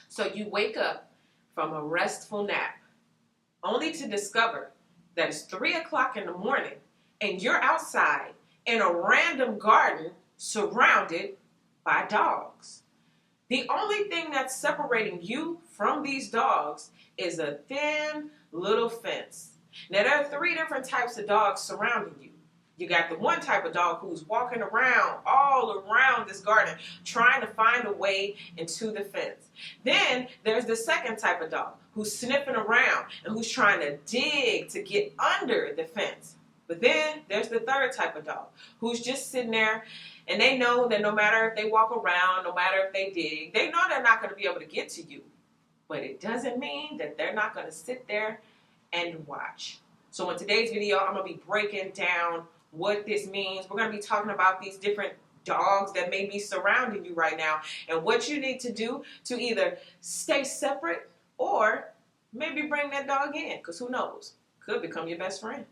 So you wake up from a restful nap, only to discover that it's 3 o'clock in the morning and you're outside in a random garden surrounded by dogs. The only thing that's separating you from these dogs is a thin little fence. Now, there are 3 different types of dogs surrounding you. You got the one type of dog who's walking around all around this garden trying to find a way into the fence. Then there's the second type of dog who's sniffing around and who's trying to dig to get under the fence. But then there's the third type of dog who's just sitting there, and they know that no matter if they walk around, no matter if they dig, they know they're not going to be able to get to you. But it doesn't mean that they're not going to sit there and watch. So in today's video, I'm going to be breaking down what this means. We're going to be talking about these different dogs that may be surrounding you right now and what you need to do to either stay separate or maybe bring that dog in, because who knows, could become your best friend.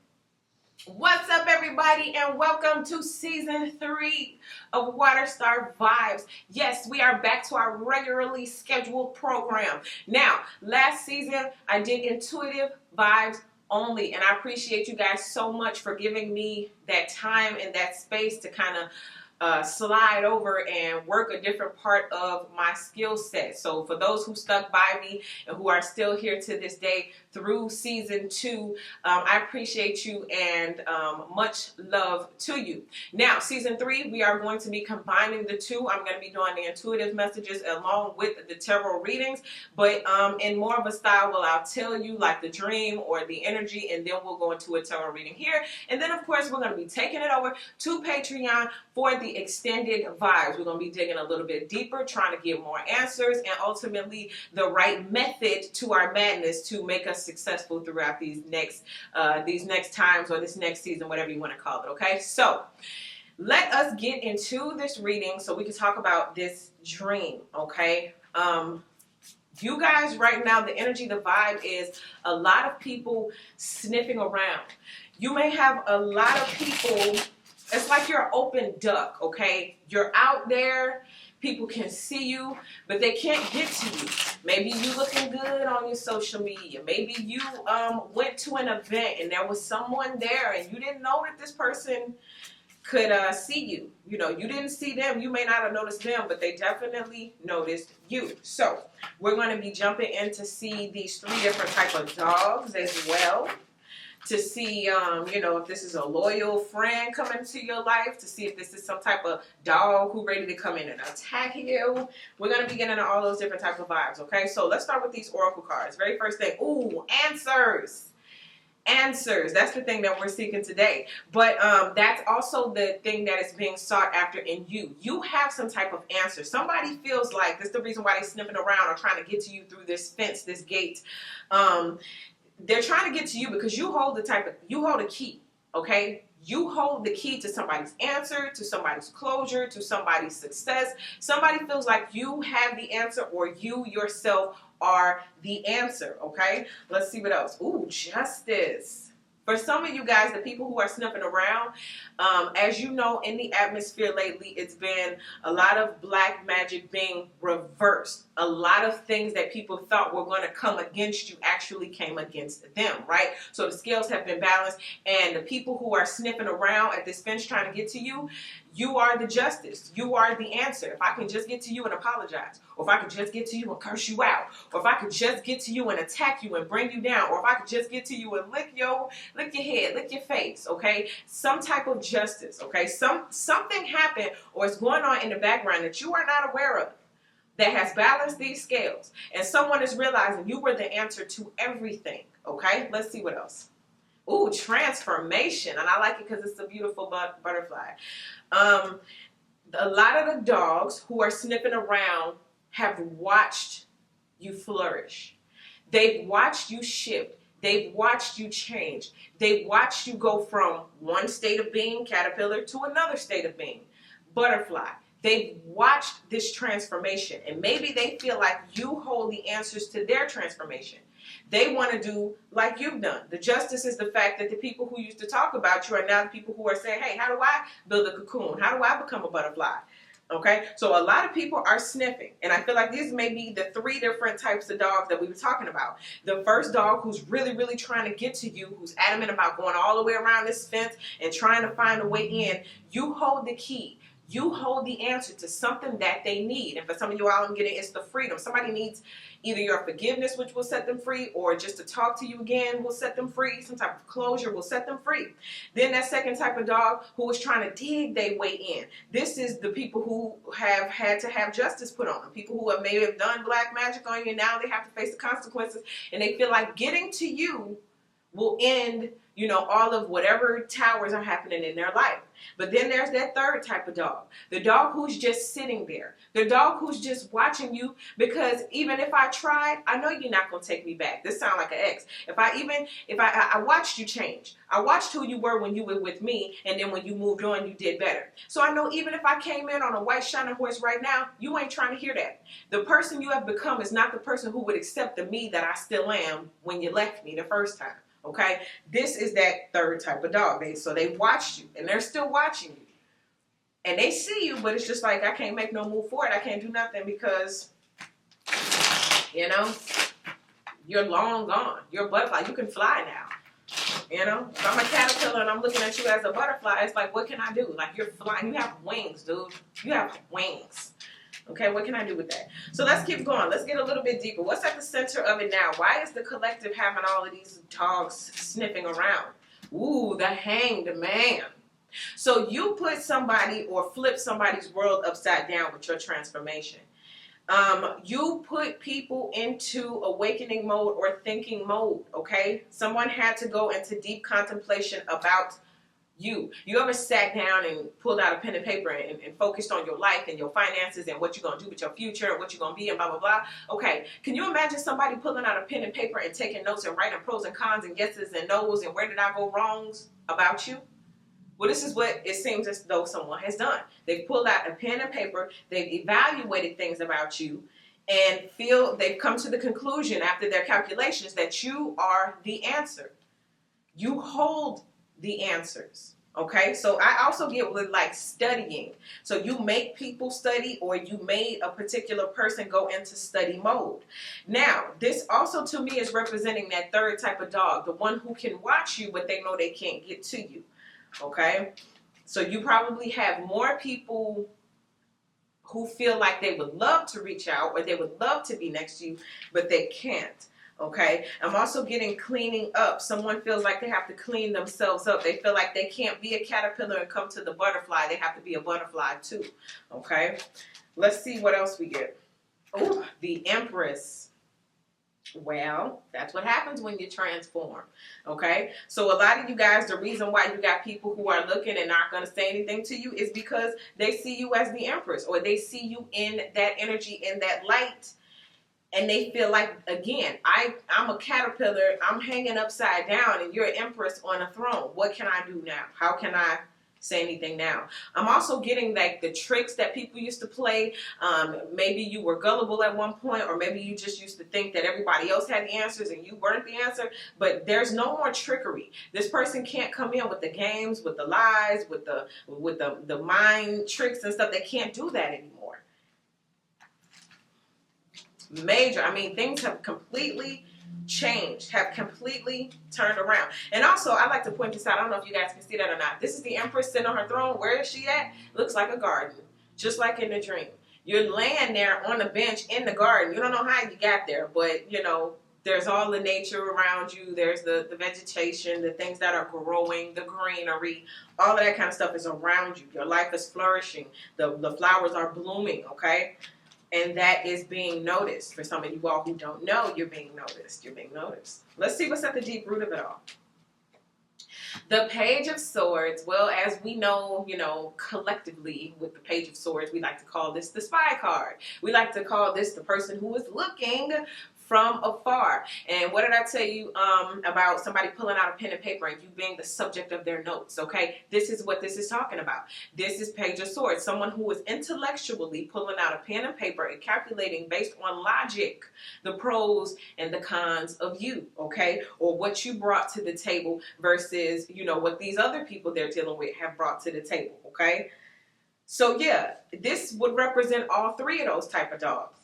What's up, everybody, and welcome to season 3 of Water Star Vibes. Yes, we are back to our regularly scheduled program. Now, last season I did intuitive vibes only, and I appreciate you guys so much for giving me that time and that space to kind of slide over and work a different part of my skill set. So for those who stuck by me and who are still here to this day through season 2, I appreciate you and much love to you. Now, season 3, we are going to be combining the two. I'm going to be doing the intuitive messages along with the tarot readings, but in more of a style where I'll tell you like the dream or the energy, and then we'll go into a tarot reading here. And then, of course, we're going to be taking it over to Patreon for the extended vibes. We're going to be digging a little bit deeper, trying to get more answers, and ultimately the right method to our madness to make us successful throughout these next times, or this next season, whatever you want to call it. Okay, so let us get into this reading so we can talk about this dream. Okay, you guys right now, the energy, the vibe is a lot of people sniffing around. You may have a lot of people. It's like you're an open duck, okay? You're out there, people can see you, but they can't get to you. Maybe you looking good on your social media. Maybe you went to an event and there was someone there and you didn't know that this person could see you. You know, you didn't see them. You may not have noticed them, but they definitely noticed you. So we're going to be jumping in to see these 3 different type of dogs as well. To see, you know, if this is a loyal friend coming to your life, to see if this is some type of dog who ready to come in and attack you. We're going to be getting into all those different type of vibes, okay? So let's start with these oracle cards. Very first thing, ooh, answers. Answers. That's the thing that we're seeking today. But that's also the thing that is being sought after in you. You have some type of answer. Somebody feels like this is the reason why they're sniffing around or trying to get to you through this fence, this gate. They're trying to get to you because you hold a key, okay? You hold the key to somebody's answer, to somebody's closure, to somebody's success. Somebody feels like you have the answer, or you yourself are the answer, okay? Let's see what else. Ooh, justice. For some of you guys, the people who are sniffing around, as you know, in the atmosphere lately, it's been a lot of black magic being reversed. A lot of things that people thought were going to come against you actually came against them, right? So the scales have been balanced, and the people who are sniffing around at this fence trying to get to you, you are the justice. You are the answer. If I can just get to you and apologize, or if I could just get to you and curse you out, or if I could just get to you and attack you and bring you down, or if I could just get to you and lick your head, lick your face, okay? Some type of justice, okay? Something happened or is going on in the background that you are not aware of that has balanced these scales, and someone is realizing you were the answer to everything, okay? Let's see what else. Ooh, transformation, and I like it because it's a beautiful butterfly. A lot of the dogs who are sniffing around have watched you flourish. They've watched you shift. They've watched you change. They've watched you go from one state of being, caterpillar, to another state of being, butterfly. They've watched this transformation, and maybe they feel like you hold the answers to their transformation. They want to do like you've done. The justice is the fact that the people who used to talk about you are now the people who are saying, hey, how do I build a cocoon? How do I become a butterfly? Okay, so a lot of people are sniffing, and I feel like these may be the 3 different types of dogs that we were talking about. The first dog who's really, really trying to get to you, who's adamant about going all the way around this fence and trying to find a way in. You hold the key. You hold the answer to something that they need. And for some of you all, I'm getting, it's the freedom. Somebody needs either your forgiveness, which will set them free, or just to talk to you again will set them free. Some type of closure will set them free. Then that second type of dog who is trying to dig their way in. This is the people who have had to have justice put on them. People who have maybe have done black magic on you, and now they have to face the consequences, and they feel like getting to you will end, you know, all of whatever towers are happening in their life. But then there's that third type of dog, the dog who's just sitting there, the dog who's just watching you, because even if I tried, I know you're not going to take me back. This sounds like an ex. If I watched you change, I watched who you were when you were with me, and then when you moved on, you did better. So I know even if I came in on a white shining horse right now, you ain't trying to hear that. The person you have become is not the person who would accept the me that I still am when you left me the first time. Okay, this is that third type of dog. So they watched you, and they're still watching you, and they see you, but it's just like, I can't make no move forward. I can't do nothing because, you know, you're long gone. You're a butterfly. You can fly now. You know, if I'm a caterpillar and I'm looking at you as a butterfly, it's like, what can I do? Like, you're flying. You have wings, dude. You have wings. Okay, what can I do with that? So let's keep going. Let's get a little bit deeper. What's at the center of it now? Why is the collective having all of these dogs sniffing around? Ooh, the hanged man. So you put somebody or flip somebody's world upside down with your transformation. You put people into awakening mode or thinking mode, okay? Someone had to go into deep contemplation about you. You ever sat down and pulled out a pen and paper and focused on your life and your finances and what you're going to do with your future and what you're going to be and blah, blah, blah? Okay, can you imagine somebody pulling out a pen and paper and taking notes and writing pros and cons and yeses and nos and where did I go wrongs about you? Well, this is what it seems as though someone has done. They've pulled out a pen and paper, they've evaluated things about you, and they've come to the conclusion after their calculations that you are the answer. You hold the answers. Okay, so I also get with like studying. So you make people study, or you made a particular person go into study mode. Now, this also to me is representing that third type of dog, the one who can watch you, but they know they can't get to you. Okay, so you probably have more people who feel like they would love to reach out, or they would love to be next to you, but they can't. Okay, I'm also getting cleaning up. Someone feels like they have to clean themselves up. They feel like they can't be a caterpillar and come to the butterfly. They have to be a butterfly too. Okay, let's see what else we get. Oh, the empress. Well, that's what happens when you transform. Okay, so a lot of you guys, the reason why you got people who are looking and not going to say anything to you is because they see you as the empress, or they see you in that energy, in that light. And they feel like, again, I'm a caterpillar, I'm hanging upside down, and you're an empress on a throne. What can I do now? How can I say anything now? I'm also getting like the tricks that people used to play. Maybe you were gullible at one point, or maybe you just used to think that everybody else had the answers and you weren't the answer. But there's no more trickery. This person can't come in with the games, with the lies, with the mind tricks and stuff. They can't do that anymore. Major. I mean, things have completely changed, have completely turned around. And also, I like to point this out. I don't know if you guys can see that or not. This is the empress sitting on her throne. Where is she at? Looks like a garden, just like in the dream. You're laying there on a bench in the garden. You don't know how you got there, but, you know, there's all the nature around you. There's the vegetation, the things that are growing, the greenery, all of that kind of stuff is around you. Your life is flourishing. The flowers are blooming, okay? And that is being noticed. For some of you all who don't know, you're being noticed. You're being noticed. Let's see what's at the deep root of it all. The Page of Swords. Well, as we know, you know, collectively with the Page of Swords, we like to call this the spy card. We like to call this the person who is looking from afar. And what did I tell you about somebody pulling out a pen and paper and you being the subject of their notes, okay? This is what this is talking about. This is Page of Swords, someone who is intellectually pulling out a pen and paper and calculating based on logic the pros and the cons of you, okay? Or what you brought to the table versus, you know, what these other people they're dealing with have brought to the table, okay? So yeah, this would represent all three of those type of dogs.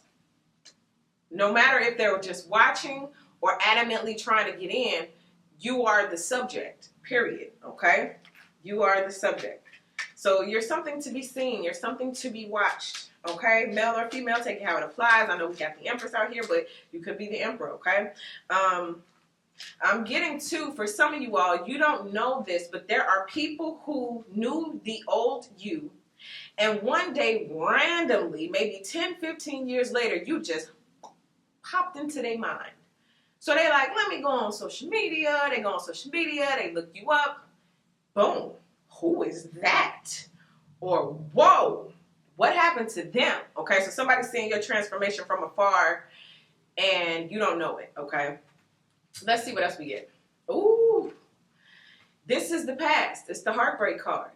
No matter if they were just watching or adamantly trying to get in, you are the subject, period, okay? You are the subject. So you're something to be seen. You're something to be watched, okay? Male or female, take it how it applies. I know we got the Empress out here, but you could be the Emperor, okay? I'm getting to, for some of you all, you don't know this, but there are people who knew the old you, and one day, randomly, maybe 10, 15 years later, you just popped into their mind. So they like, let me go on social media. They go on social media. They look you up. Boom. Who is that? Or, whoa, what happened to them? Okay, so somebody's seeing your transformation from afar and you don't know it, okay? Let's see what else we get. Ooh, this is the past. It's the heartbreak card.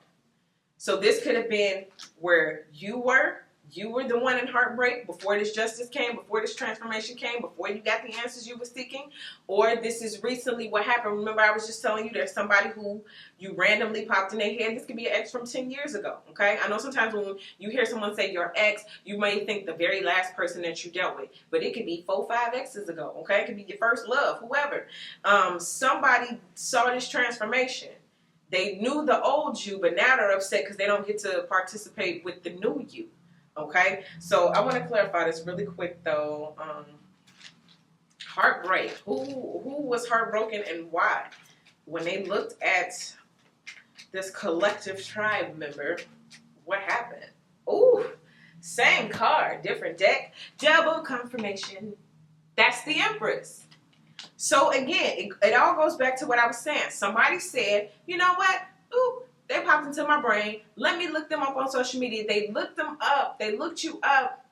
So this could have been where you were the one in heartbreak before this justice came, before this transformation came, before you got the answers you were seeking. Or this is recently what happened. Remember, I was just telling you there's somebody who you randomly popped in their head. This could be an ex from 10 years ago, okay? I know sometimes when you hear someone say your ex, you may think the very last person that you dealt with. But it could be 4, 5 exes ago, okay? It could be your first love, whoever. Somebody saw this transformation. They knew the old you, but now they're upset because they don't get to participate with the new you. Okay, so I want to clarify this really quick though. Heartbreak. Who was heartbroken and why? When they looked at this collective tribe member, what happened? Ooh, same card, different deck, double confirmation. That's the Empress. So again, it all goes back to what I was saying. Somebody said, you know what? Ooh, they popped into my brain. Let me look them up on social media. They looked them up. They looked you up.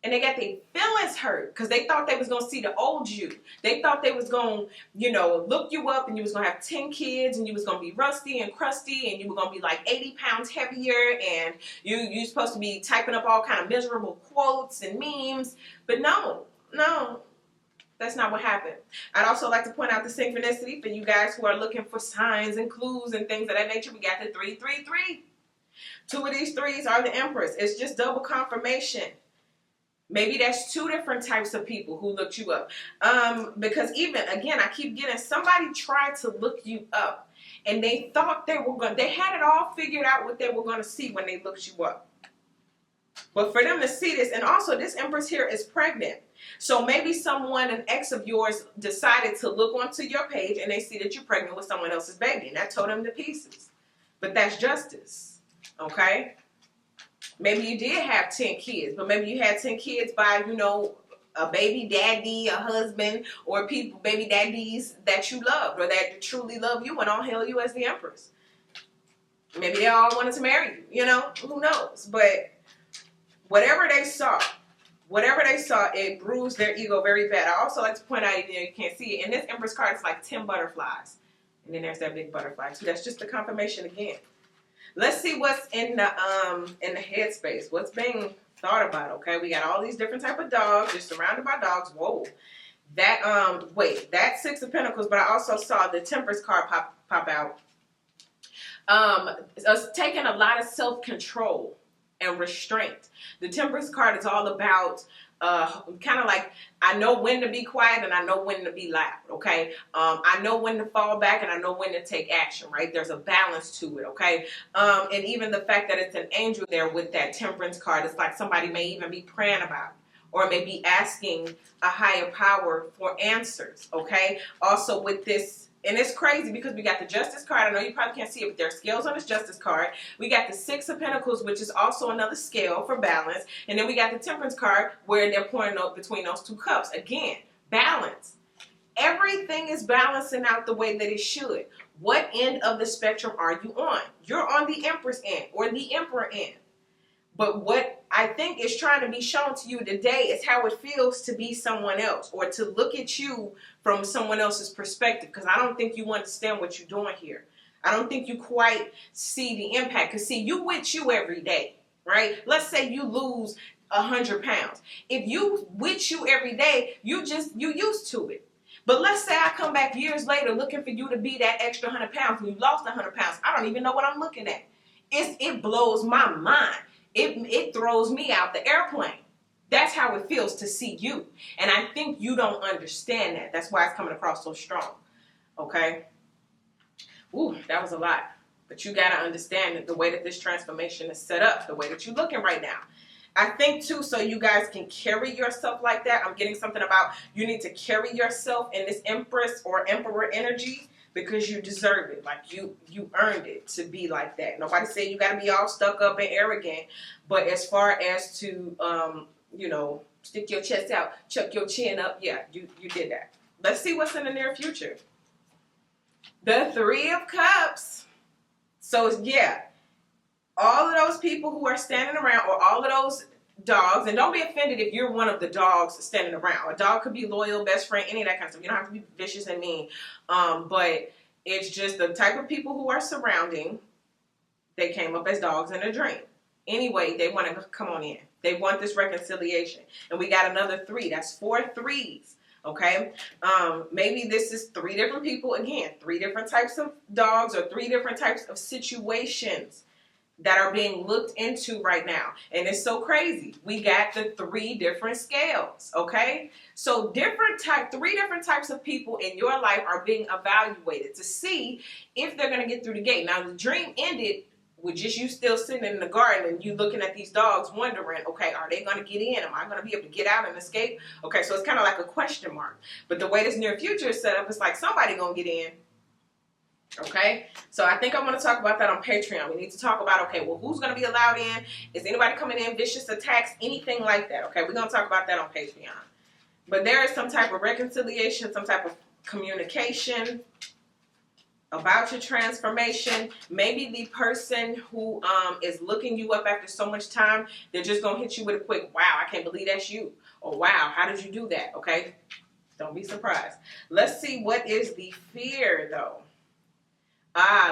And they got their feelings hurt because they thought they was going to see the old you. They thought they was going to, look you up and you was going to have 10 kids and you was going to be rusty and crusty and you were going to be like 80 pounds heavier and you supposed to be typing up all kind of miserable quotes and memes. But no. That's not what happened. I'd also like to point out the synchronicity for you guys who are looking for signs and clues and things of that nature. We got the 333. 2 of these 3s are the Empress. It's just double confirmation. Maybe that's 2 different types of people who looked you up. Because even, again, I keep getting somebody tried to look you up and they thought they had it all figured out what they were going to see when they looked you up. But for them to see this, and also this Empress here is pregnant. So maybe someone, an ex of yours, decided to look onto your page and they see that you're pregnant with someone else's baby. And that tore them to pieces. But that's justice. Okay? Maybe you did have 10 kids, but maybe you had 10 kids by, a baby daddy, a husband, or baby daddies that you loved or that truly love you and all hail you as the Empress. Maybe they all wanted to marry you, who knows? But whatever they saw, it bruised their ego very bad. I also like to point out, you can't see it. In this Empress card, it's like 10 butterflies. And then there's that big butterfly too. That's just the confirmation again. Let's see what's in the headspace. What's being thought about, okay? We got all these different type of dogs. You're surrounded by dogs. Whoa. That's 6 of Pentacles, but I also saw the Temperance card pop out. It's taking a lot of self-control and restraint. The Temperance card is all about kind of like, I know when to be quiet and I know when to be loud, okay? I know when to fall back and I know when to take action, right? There's a balance to it, okay? And even the fact that it's an angel there with that Temperance card, it's like somebody may even be praying about it, or maybe asking a higher power for answers, okay? Also with this, and it's crazy because we got the Justice card. I know you probably can't see it, but there are scales on this Justice card. We got the 6 of Pentacles, which is also another scale for balance. And then we got the Temperance card where they're pouring up between those 2 cups. Again, balance. Everything is balancing out the way that it should. What end of the spectrum are you on? You're on the Empress end or the Emperor end. But what I think is trying to be shown to you today is how it feels to be someone else or to look at you from someone else's perspective, because I don't think you understand what you're doing here. I don't think you quite see the impact. Because see, you with you every day, right? Let's say you lose 100 pounds. If you with you every day, you used to it. But let's say I come back years later looking for you to be that extra 100 pounds and you lost 100 pounds. I don't even know what I'm looking at. It blows my mind. it throws me out the airplane. That's how it feels to see you. And I think you don't understand that. That's why it's coming across so strong. Okay? Ooh, that was a lot. But you got to understand that the way that this transformation is set up, the way that you're looking right now. I think, too, so you guys can carry yourself like that. I'm getting something about you need to carry yourself in this empress or emperor energy because you deserve it. Like, you earned it to be like that. Nobody said you got to be all stuck up and arrogant. But as far as to, you know, stick your chest out, chuck your chin up, yeah, you did that. Let's see what's in the near future. The Three of Cups. So, yeah, all of those people who are standing around, or all of those dogs, and don't be offended if you're one of the dogs standing around. A dog could be loyal, best friend, any of that kind of stuff. You don't have to be vicious and mean. But it's just the type of people who are surrounding. They came up as dogs in a dream. Anyway, they want to come on in. They want this reconciliation. And we got another 3. That's 4 threes. Okay, maybe this is 3 different people, again, 3 different types of dogs or 3 different types of situations that are being looked into right now. And it's so crazy. We got the 3 different scales, okay? So 3 different types of people in your life are being evaluated to see if they're going to get through the gate. Now, the dream ended with just you still sitting in the garden and you looking at these dogs wondering, okay, are they going to get in? Am I going to be able to get out and escape? Okay, so it's kind of like a question mark. But the way this near future is set up, it's like somebody going to get in. Okay, so I think I'm going to talk about that on Patreon. We need to talk about, okay, well, who's going to be allowed in? Is anybody coming in? Vicious attacks? Anything like that? Okay, we're going to talk about that on Patreon. But there is some type of reconciliation, some type of communication about your transformation. Maybe the person who is looking you up after so much time, they're just going to hit you with a quick, wow, I can't believe that's you. Or wow, how did you do that? Okay, don't be surprised. Let's see, what is the fear, though?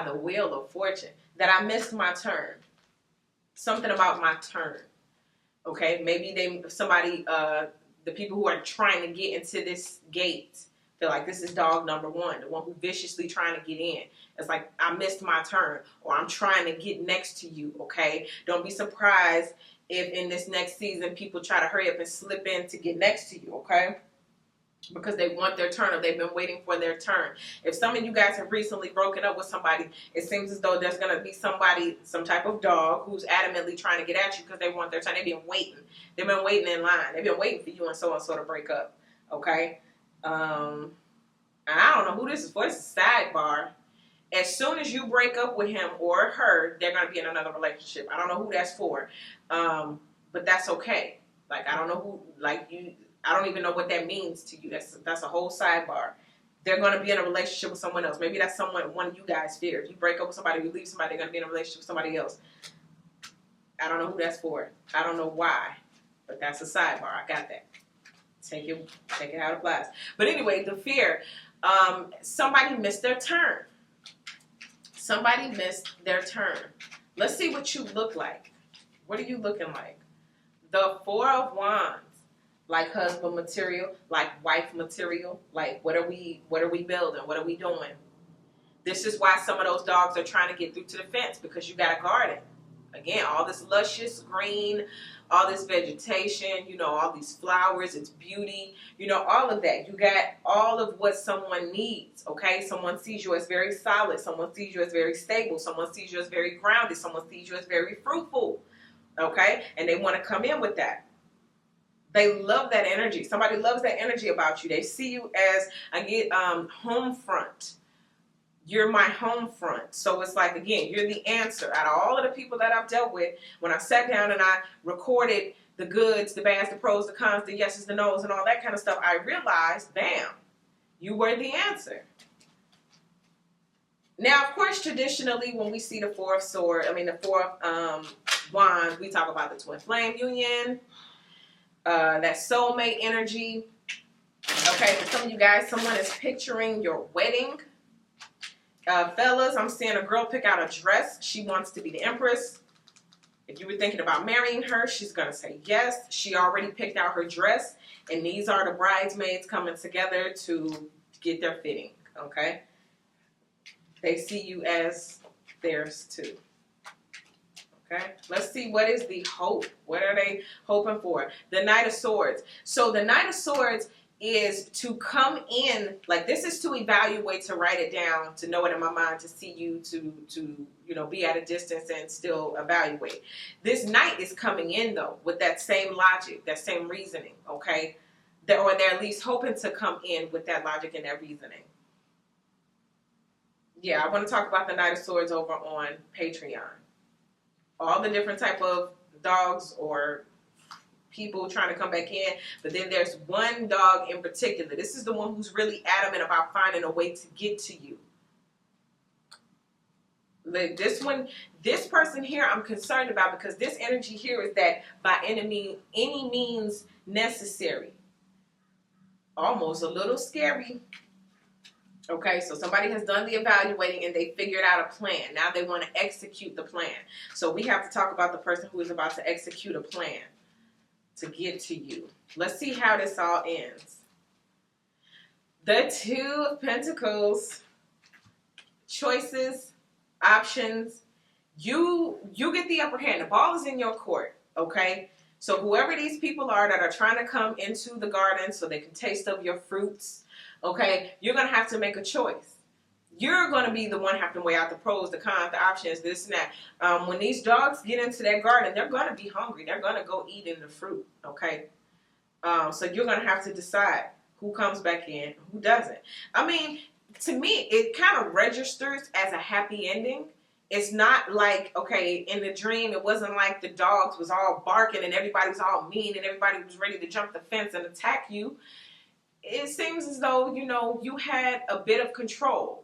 The Wheel of Fortune. That I missed my turn. Something about my turn. Okay, maybe the people who are trying to get into this gate feel like this is dog number 1, the one who viciously trying to get in. It's like, I missed my turn, or I'm trying to get next to you, okay? Don't be surprised if in this next season people try to hurry up and slip in to get next to you, okay? Because they want their turn, or they've been waiting for their turn. If some of you guys have recently broken up with somebody, it seems as though there's going to be somebody, some type of dog, who's adamantly trying to get at you because they want their turn. They've been waiting. They've been waiting in line. They've been waiting for you and so to break up, okay? And I don't know who this is for. This is sidebar. As soon as you break up with him or her, they're going to be in another relationship. I don't know who that's for. But that's okay. Like, I don't know who, like, I don't even know what that means to you. That's a whole sidebar. They're going to be in a relationship with someone else. Maybe that's one of you guys fear. If you break up with somebody, you leave somebody, they're going to be in a relationship with somebody else. I don't know who that's for. I don't know why. But that's a sidebar. I got that. Take it how it applies. But anyway, the fear. Somebody missed their turn. Somebody missed their turn. Let's see what you look like. What are you looking like? The 4 of Wands. Like husband material, like wife material, like what are we building? What are we doing? This is why some of those dogs are trying to get through to the fence, because you got a garden. Again, all this luscious green, all this vegetation, you know, all these flowers, it's beauty, you know, all of that. You got all of what someone needs, okay? Someone sees you as very solid. Someone sees you as very stable. Someone sees you as very grounded. Someone sees you as very fruitful, okay? And they want to come in with that. They love that energy. Somebody loves that energy about you. They see you as, home front. You're my home front. So it's like, again, you're the answer. Out of all of the people that I've dealt with, when I sat down and I recorded the goods, the bads, the pros, the cons, the yeses, the nos, and all that kind of stuff, I realized, bam, you were the answer. Now, of course, traditionally, when we see the 4 of Wands, we talk about the twin flame union. That soulmate energy. Okay, for some of you guys, someone is picturing your wedding. Fellas, I'm seeing a girl pick out a dress. She wants to be the empress. If you were thinking about marrying her, she's going to say yes. She already picked out her dress. And these are the bridesmaids coming together to get their fitting. Okay? They see you as theirs too. Okay, let's see, what is the hope? What are they hoping for? The Knight of Swords. So the Knight of Swords is to come in, like, this is to evaluate, to write it down, to know it in my mind, to see you, to you know, be at a distance and still evaluate. This Knight is coming in, though, with that same logic, that same reasoning, okay? Or they're at least hoping to come in with that logic and that reasoning. Yeah, I want to talk about the Knight of Swords over on Patreon. All the different type of dogs or people trying to come back in, but then there's one dog in particular. This is the one who's really adamant about finding a way to get to you. Like this one, this person here I'm concerned about, because this energy here is that by any means necessary. Almost a little scary. Okay, so somebody has done the evaluating and they figured out a plan. Now they want to execute the plan. So we have to talk about the person who is about to execute a plan to get to you. Let's see how this all ends. The Two of Pentacles. Choices, options. You get the upper hand. The ball is in your court, okay? So whoever these people are that are trying to come into the garden so they can taste of your fruits, okay, you're going to have to make a choice. You're going to be the one having to weigh out the pros, the cons, the options, this and that. When these dogs get into that garden, they're going to be hungry. They're going to go eat in the fruit, okay? So you're going to have to decide who comes back in, who doesn't. I mean, to me, it kind of registers as a happy ending. It's not like, okay, in the dream, it wasn't like the dogs was all barking and everybody was all mean and everybody was ready to jump the fence and attack you. It seems as though, you know, you had a bit of control.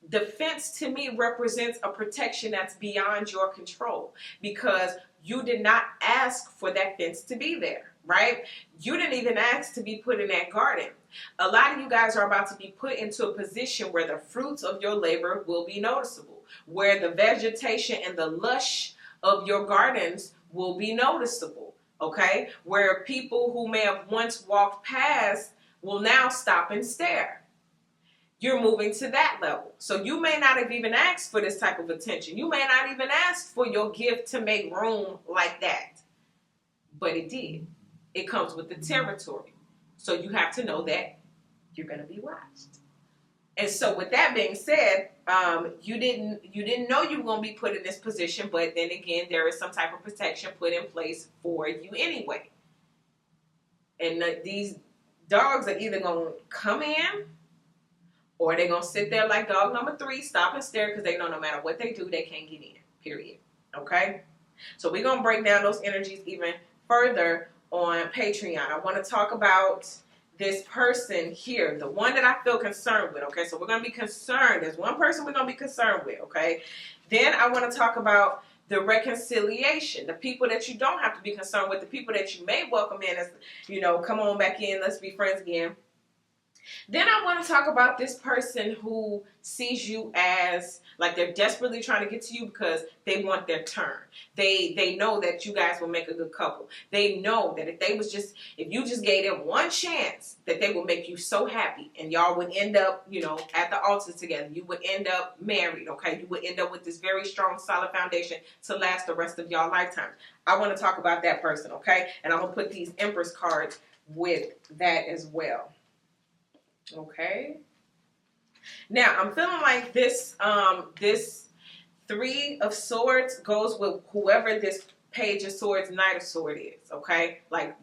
The fence to me represents a protection that's beyond your control, because you did not ask for that fence to be there, right? You didn't even ask to be put in that garden. A lot of you guys are about to be put into a position where the fruits of your labor will be noticeable, where the vegetation and the lush of your gardens will be noticeable, okay? Where people who may have once walked past will now stop and stare. You're moving to that level. So you may not have even asked for this type of attention. You may not even ask for your gift to make room like that. But it did. It comes with the territory. So you have to know that you're going to be watched. And so with that being said, you didn't know you were going to be put in this position, but then again, there is some type of protection put in place for you anyway. And these dogs are either going to come in, or they're going to sit there like dog number 3, stop and stare, because they know no matter what they do, they can't get in, period. Okay? So we're going to break down those energies even further on Patreon. I want to talk about this person here, the one that I feel concerned with, okay? So we're going to be concerned. There's one person we're going to be concerned with, okay? Then I want to talk about the reconciliation, the people that you don't have to be concerned with, the people that you may welcome in as, you know, come on back in, let's be friends again. Then I want to talk about this person who sees you as, like, they're desperately trying to get to you because they want their turn. They know that you guys will make a good couple. They know that if you just gave them one chance, that they will make you so happy, and y'all would end up, you know, at the altar together. You would end up married, okay? You would end up with this very strong, solid foundation to last the rest of y'all lifetime. I want to talk about that person, okay? And I'm going to put these Empress cards with that as well. Okay. Now I'm feeling like this this 3 of Swords goes with whoever this Page of Swords, Knight of Swords is. Okay, like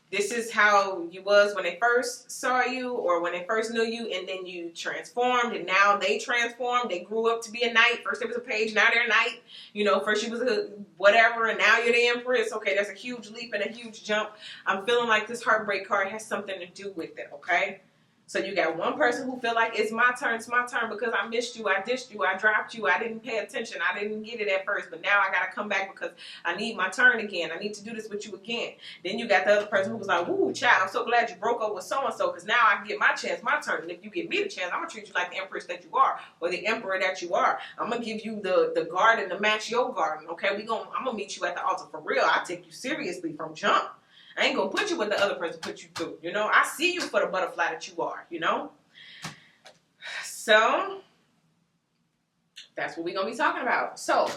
this is how you was when they first saw you, or when they first knew you, and then you transformed, and now they transformed. They grew up to be a knight. First it was a page, now they're a knight. You know, first you was a whatever, and now you're the Empress. Okay, that's a huge leap and a huge jump. I'm feeling like this heartbreak card has something to do with it. Okay. So you got one person who feel like it's my turn because I missed you, I dished you, I dropped you, I didn't pay attention, I didn't get it at first, but now I got to come back because I need my turn again. I need to do this with you again. Then you got the other person who was like, ooh, child, I'm so glad you broke up with so-and-so because now I can get my chance, my turn. And if you give me the chance, I'm going to treat you like the Empress that you are, or the Emperor that you are. I'm going to give you the garden to match your garden, okay? I'm going to meet you at the altar for real. I take you seriously from jump. I ain't going to put you what the other person put you through, you know? I see you for the butterfly that you are, you know? So, that's what we're going to be talking about. So,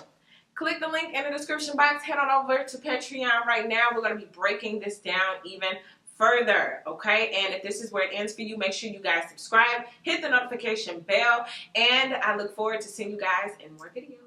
click the link in the description box. Head on over to Patreon right now. We're going to be breaking this down even further, okay? And if this is where it ends for you, make sure you guys subscribe, hit the notification bell, and I look forward to seeing you guys in more videos.